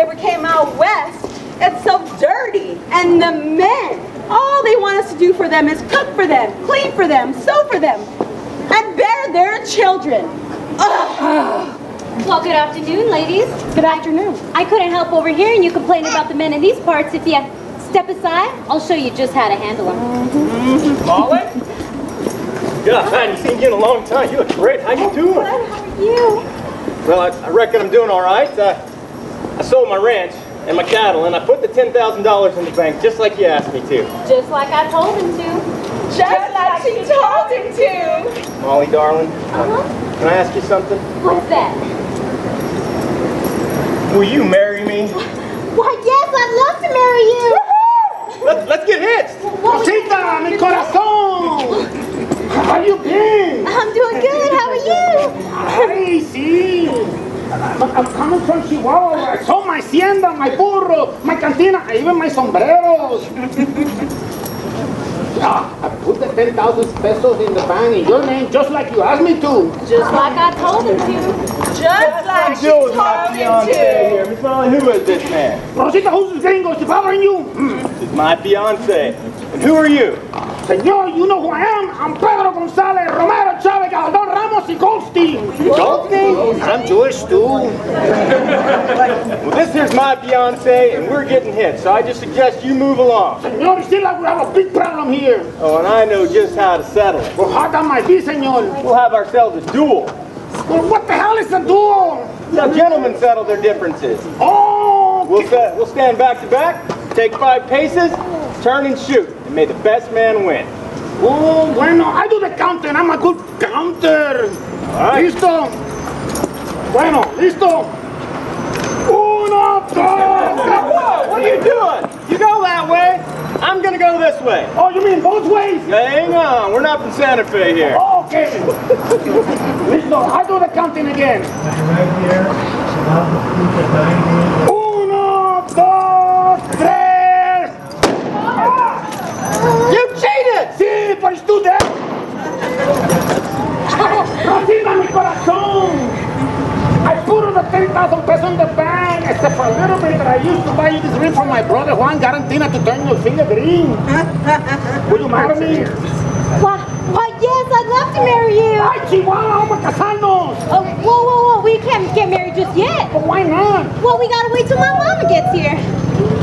ever came out west, it's so dirty. And the men, all they want us to do for them is cook for them, clean for them, sew for them, and bear their children. Ugh. Well, good afternoon, ladies. Good afternoon. I couldn't help over here and you complain about the men in these parts. If you step aside, I'll show you just how to handle them. Molly? God, I hadn't seen you in a long time. You look great. How you doing? Good. How are you? Well, I reckon I'm doing all right. I sold my ranch and my cattle, and I put the $10,000 in the bank just like you asked me to. Just like I told him to. Just like she told him to. Molly, darling, can I ask you something? What's that? Will you marry me? Why, yes, I'd love to marry you. Let's get hitched. Rosita, mi corazón. How you been? I'm doing good. How are you? Ay, sí. I'm coming from Chihuahua. I sold my hacienda, my burro, my cantina, even my sombreros. I put the 10,000 pesos in the bank in your name just like you asked me to. Just like I told him to. Just like she told him to. Miss Molly, who is this man? Rosita, who's this gringo? Is bothering you? This is my fiance. And who are you? Senor, you know who I am. I'm Pedro Gonzalez, Romero, Chavez, Galdon, Ramos, y Goldstein. Goldstein? I'm Jewish too. Well, this here's my fiance, and we're getting hit, so I just suggest you move along. Senor, it seems like we have a big problem here. Oh, and I know just how to settle it. Well, how that might be, senor? We'll have ourselves a duel. Well, what the hell is a duel? Now, gentlemen settle their differences. Oh! We'll stand back to back, take 5 paces, turn and shoot, and may the best man win. Oh, bueno, I do the counting. I'm a good counter. All right. Listo. Bueno, listo. Uno, dos. Whoa, what are you doing? You go that way, I'm gonna go this way. Oh, you mean both ways? Hang on, we're not from Santa Fe here. Okay. Listo, I do the counting again. Uno, dos, tres. You cheated! Sí, but it's too dead. Rosita, mi corazón. I put the 10,000 pesos in the bank, except for a little bit that I used to buy you this ring from my brother Juan, guaranteed to turn your finger green. Will you marry me? Why, yes, I'd love to marry you. Ay, Chihuahua, vamos a casarnos. Oh, whoa, we can't get married just yet. But why not? Well, we gotta wait till my mama gets here.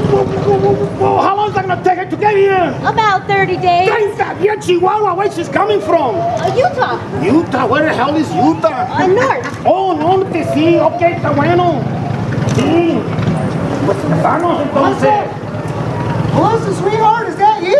Well, how long is it going to take her to get here? About 30 days. 30 years, Chihuahua, where she's coming from? Utah. Utah, where the hell is Utah? North. Oh, norte, sí, ok, está bueno. Sí. Pues casarnos entonces. Melissa, sweetheart, is that you?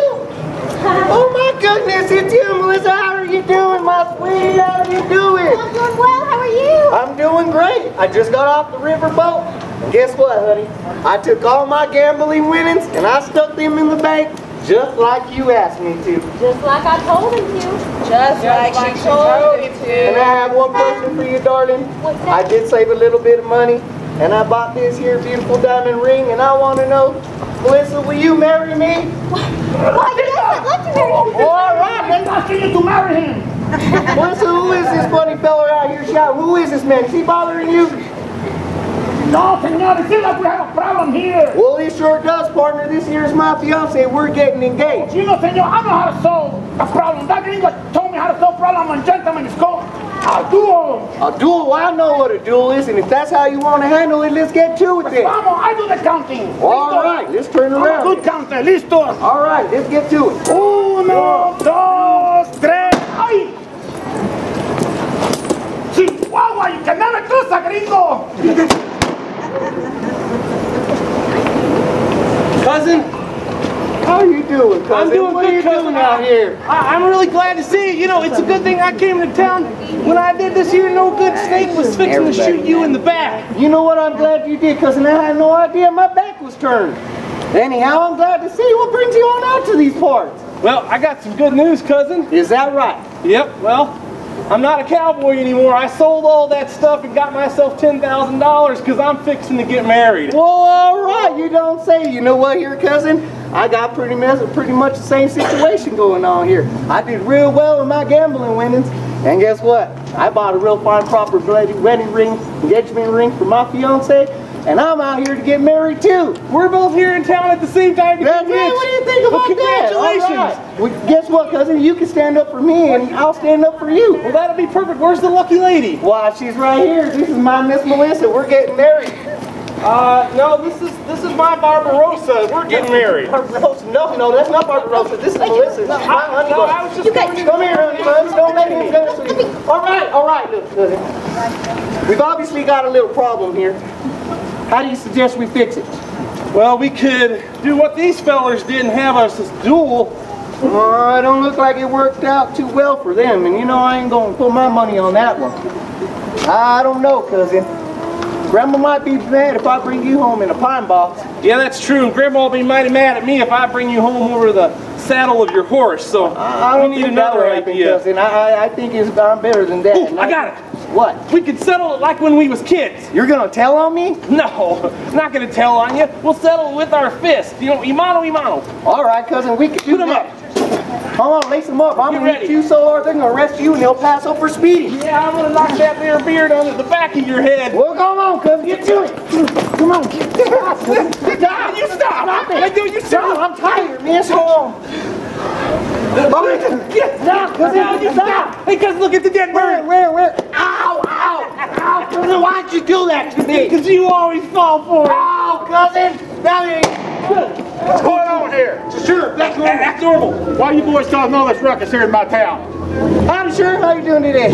Oh my goodness, it's you, Melissa. How are you doing, my sweetie? How are you doing? I'm doing well. How are you? I'm doing great. I just got off the riverboat. And guess what, honey? I took all my gambling winnings and I stuck them in the bank just like you asked me to. Just like I told him to. Just like she told you to. And I have one question for you, darling. What's that? I did save a little bit of money and I bought this here beautiful diamond ring and I want to know, Melissa, will you marry me? Why, yes, I'd love to marry you. All right, I'm asking you to marry him. Melissa, who is this funny fella out here shouting? Who is this man? Is he bothering you? No, senor, it seems like we have a problem here. Well, he sure does, partner. This here is my fiance. We're getting engaged. You know, senor, I know how to solve a problem. That gringo told me how to solve problem on gentlemen. It's called a duel. A duel? Well, I know what a duel is, and if that's how you want to handle it, let's get to it then. Vamos, I do the counting. All right, let's turn around. Good counter, listo. All right, let's get to it. Uno, dos, tres. ¡Ay! Chihuahua, y que no me cruza, gringo. Cousin? How are you doing, cousin? I'm doing what good, are you cousin. doing out here? I'm really glad to see you. You know, it's a good thing I came to town. When I did this here, no good snake was fixing to shoot you in the back. You know what? I'm glad you did, cousin. I had no idea my back was turned. Anyhow, I'm glad to see you. What brings you on out to these parts? Well, I got some good news, cousin. Is that right? Yep, well, I'm not a cowboy anymore. I sold all that stuff and got myself $10,000 because I'm fixing to get married. Well, all right, you don't say. You know what here, cousin? I got pretty much the same situation going on here. I did real well with my gambling winnings, and guess what? I bought a real fine, proper wedding ring, engagement ring for my fiance, and I'm out here to get married too. We're both here in town at the same time. That's right. What do you think about that? Congratulations. All right. Well, guess what, cousin? You can stand up for me, and I'll stand up for you. Well, that'll be perfect. Where's the lucky lady? Why, she's right here. This is my Miss Melissa. We're getting married. No, this is my Barbarossa. We're getting married. Barbarossa? No, that's not Barbarossa. This is Melissa. This is my honey bun. I was just Come here, honey buns. Don't let him go to you. All right, look, cousin. We've obviously got a little problem here. How do you suggest we fix it? Well, we could do what these fellers did and have us as duel. It don't look like it worked out too well for them, and you know I ain't gonna put my money on that one. I don't know, cousin. Grandma might be mad if I bring you home in a pine box. Yeah, that's true. And Grandma will be mighty mad at me if I bring you home over the saddle of your horse. So I don't we need think another that'll happen, idea. cousin. I think I'm better than that. Ooh, I got it. What? We could settle it like when we was kids. You're gonna tell on me? No, not gonna tell on you. We'll settle it with our fist. You know, imano. All right, cousin, we can do Put 'em that. up. Hold on, lace them up. I'm Get gonna ready. hit you so hard they're gonna arrest you and they'll pass up for speeding. Yeah, I'm gonna knock that there beard onto the back of your head. Well, come on, cousin, get to it. Come on, get to it. Stop! You stop! Hey, dude, you stop! I'm tired, man. So long. Now, cousin, you stop! Hey, cuz, look at the dead bird. Where? Ow! Cousin, why'd you do that to me? Because you always fall for it. Ow, cousin! Now you What's going on here? Sure, that's normal. That's normal. Why you boys causing all this ruckus here in my town? Howdy, Sheriff. How you doing today?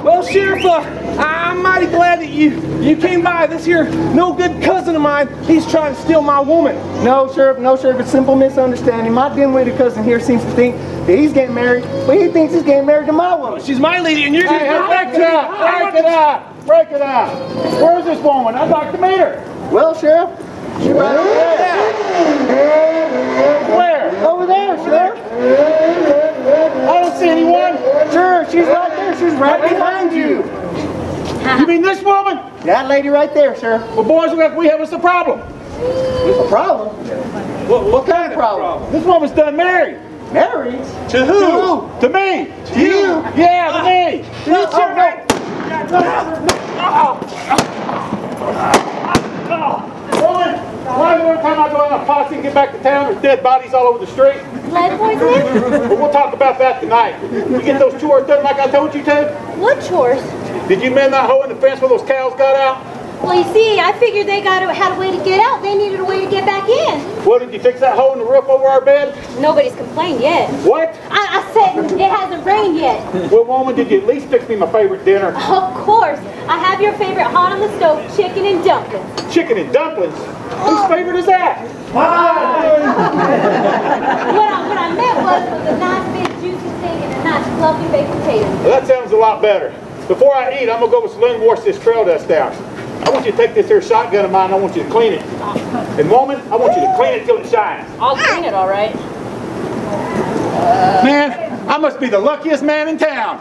Well, Sheriff, I'm mighty glad that you came by. This here no good cousin of mine, he's trying to steal my woman. No, Sheriff. It's a simple misunderstanding. My dim-witted cousin here seems to think that he's getting married, but he thinks he's getting married to my woman. She's my lady, and you're Hey, break it up! Where's this woman? I'd like to meet her. Well, Sheriff, she's right over there. Where? Over there, Sheriff. I don't see anyone. Sure, she's right there. She's right behind you. You mean this woman? That lady right there, Sheriff. Well, boys, look like we have us a problem. A problem? What kind of problem? This woman's done married. Married? To who? To me. To you? Yeah, to me. No. Woman, why every time I go out on a posse and get back to town, there's dead bodies all over the street? Lead poisoning? But we'll talk about that tonight. You get those chores done like I told you to? What chores? Did you mend that hole in the fence where those cows got out? Well, you see, I figured they had a way to get out. They needed a way to get back in. Well, did you fix that hole in the roof over our bed? Nobody's complained yet. What? I said it hasn't rained yet. Well, woman, did you at least fix me my favorite dinner? Of course. I have your favorite hot on the stove, chicken and dumplings. Chicken and dumplings? Whose favorite is that? What I meant was a nice big juicy steak and a nice fluffy baked potato. Well, that sounds a lot better. Before I eat, I'm going to go with Saloon and wash this trail dust out. I want you to take this here shotgun of mine and I want you to clean it. And woman, I want you to clean it till it shines. I'll clean it, all right. Man, I must be the luckiest man in town.